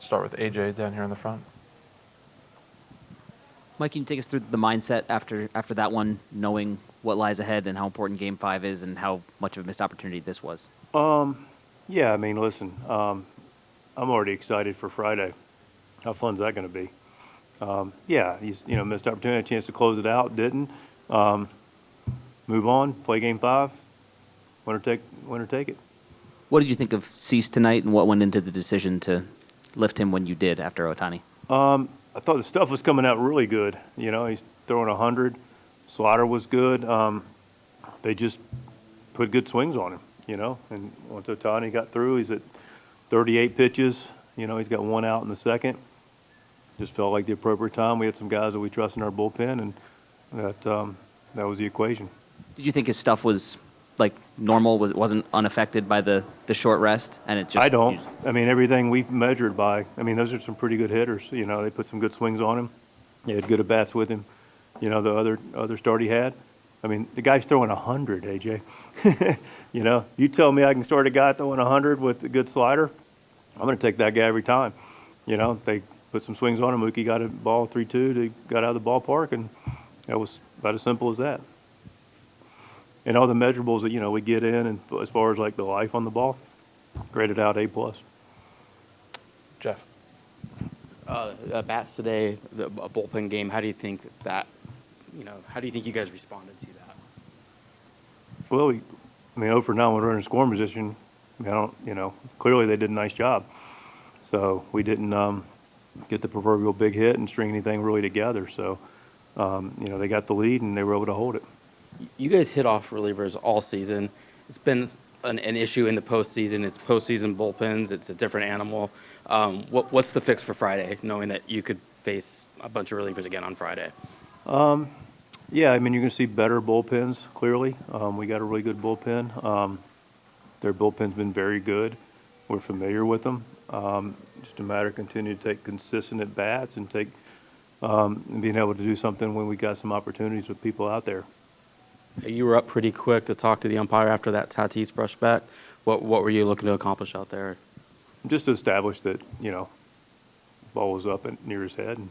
start with AJ down here in the front. Mike, can you take us through the mindset after that one, knowing what lies ahead and how important Game 5 is and how much of a missed opportunity this was? Yeah, I mean, listen, I'm already excited for Friday. How fun's that going to be? Yeah, he's, missed opportunity, a chance to close it out, didn't. Move on, play Game 5, winner take it. What did you think of Cease tonight, and what went into the decision to lift him when you did after Ohtani? I thought the stuff was coming out really good. He's throwing 100. Slider was good. They just put good swings on him, And once Ohtani got through, he's at 38 pitches. He's got one out in the second. Just felt like the appropriate time. We had some guys that we trust in our bullpen, and that was the equation. Did you think his stuff was like normal? Wasn't unaffected by the short rest? And it just I don't. I mean, everything we've measured by. I mean, those are some pretty good hitters. They put some good swings on him. They had good at bats with him. The other start he had. I mean, the guy's throwing 100, AJ. You tell me I can start a guy throwing 100 with a good slider, I'm going to take that guy every time. They put some swings on him. Mookie got a ball 3-2. They got out of the ballpark, and that was about as simple as that. And all the measurables that, we get in, and as far as like the life on the ball, graded out A+. Jeff. Bats today, a bullpen game. How do you think that, how do you think you guys responded to that? Well, 0 for 9 with runner in scoring position. Clearly they did a nice job. So we didn't get the proverbial big hit and string anything really together. So, they got the lead and they were able to hold it. You guys hit off relievers all season. It's been an issue in the postseason. It's postseason bullpens. It's a different animal. What's the fix for Friday, knowing that you could face a bunch of relievers again on Friday? Yeah, you're going to see better bullpens, clearly. We got a really good bullpen. Their bullpen's been very good. We're familiar with them. Just a matter of continuing to take consistent at bats and being able to do something when we got some opportunities with people out there. You were up pretty quick to talk to the umpire after that Tatis brush back. What were you looking to accomplish out there? Just to establish that, ball was up and near his head and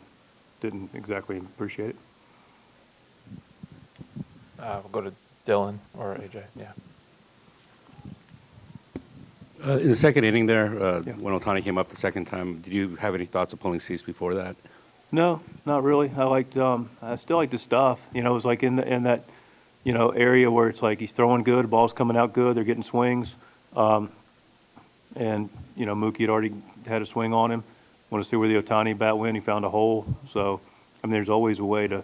didn't exactly appreciate it. We'll go to Dylan or AJ. Yeah. In the second inning there, when Ohtani came up the second time, did you have any thoughts of pulling Cease before that? No, not really. I still like the stuff. It was like in that, area where it's like he's throwing good, the ball's coming out good, they're getting swings. And, Mookie had already had a swing on him. Want to see where the Ohtani bat went. He found a hole. So, there's always a way to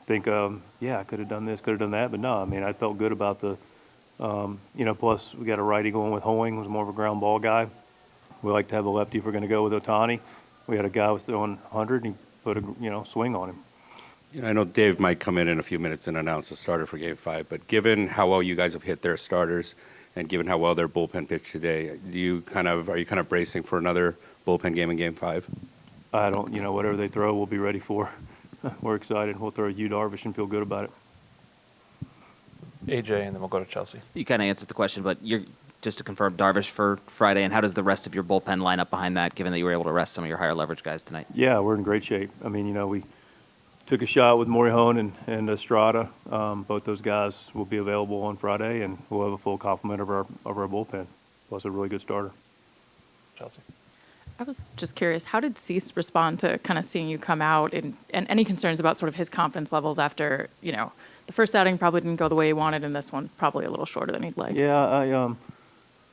think, I could have done this, could have done that. But no, I felt good about the, plus we got a righty going with Hoeing, who's more of a ground ball guy. We like to have a lefty if we're going to go with Ohtani. We had a guy who was throwing 100, and he put a, swing on him. I know Dave might come in a few minutes and announce the starter for Game 5, but given how well you guys have hit their starters and given how well their bullpen pitched today, are you kind of bracing for another bullpen game in Game 5? I don't, whatever they throw, we'll be ready for. We're excited. We'll throw Yu Darvish and feel good about it. AJ, and then we'll go to Chelsea. You kind of answered the question, but just to confirm, Darvish for Friday, and how does the rest of your bullpen line up behind that, given that you were able to rest some of your higher leverage guys tonight? Yeah, we're in great shape. We took a shot with Morihone and Estrada. Both those guys will be available on Friday, and we'll have a full complement of our bullpen, plus a really good starter. Chelsea. I was just curious, how did Cease respond to kind of seeing you come out, and any concerns about sort of his confidence levels after, the first outing probably didn't go the way he wanted, and this one probably a little shorter than he'd like? Yeah,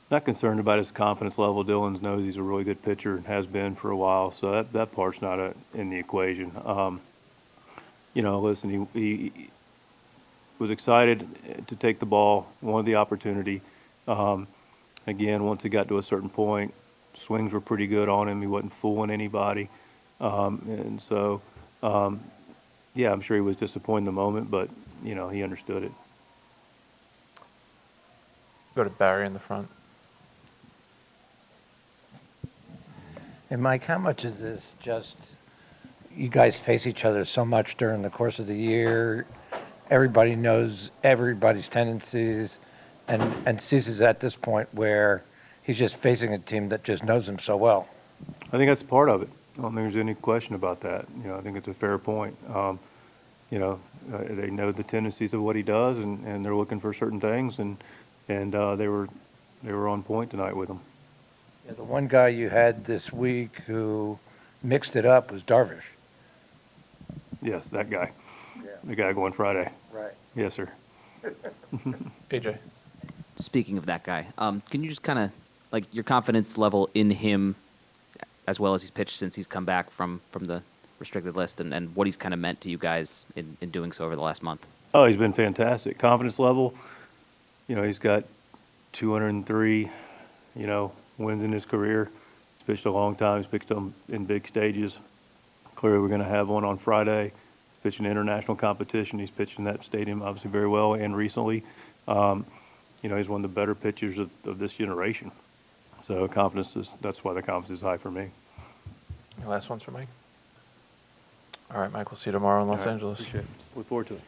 not concerned about his confidence level. Dylan knows he's a really good pitcher and has been for a while, so that part's not in the equation. Listen, he was excited to take the ball, wanted the opportunity. Again, once he got to a certain point, swings were pretty good on him. He wasn't fooling anybody. I'm sure he was disappointed in the moment, but, he understood it. Go to Barry in the front. And Mike, how much is this just you guys face each other so much during the course of the year? Everybody knows everybody's tendencies, and Cease is at this point where he's just facing a team that just knows him so well. I think that's part of it. I don't think there's any question about that. You know, I think it's a fair point. You know, they know the tendencies of what he does, and they're looking for certain things, and they were on point tonight with him. Yeah, the one guy you had this week who mixed it up was Darvish. Yes, that guy. Yeah. The guy going Friday. Right. Yes, sir. AJ. Speaking of that guy, can you just kind of, like, your confidence level in him, as well as he's pitched since he's come back from the restricted list, and what he's kind of meant to you guys in doing so over the last month? Oh, he's been fantastic. Confidence level, you know, he's got 203, you know, wins in his career. He's pitched a long time. He's pitched them in big stages. Clearly, we're going to have one on Friday. Pitching international competition. He's pitched in that stadium obviously very well and recently. You know, he's one of the better pitchers of this generation. So that's why the confidence is high for me. Any last ones for Mike? All right, Mike, we'll see you tomorrow in Los All right, Angeles. Appreciate it. Look forward to it.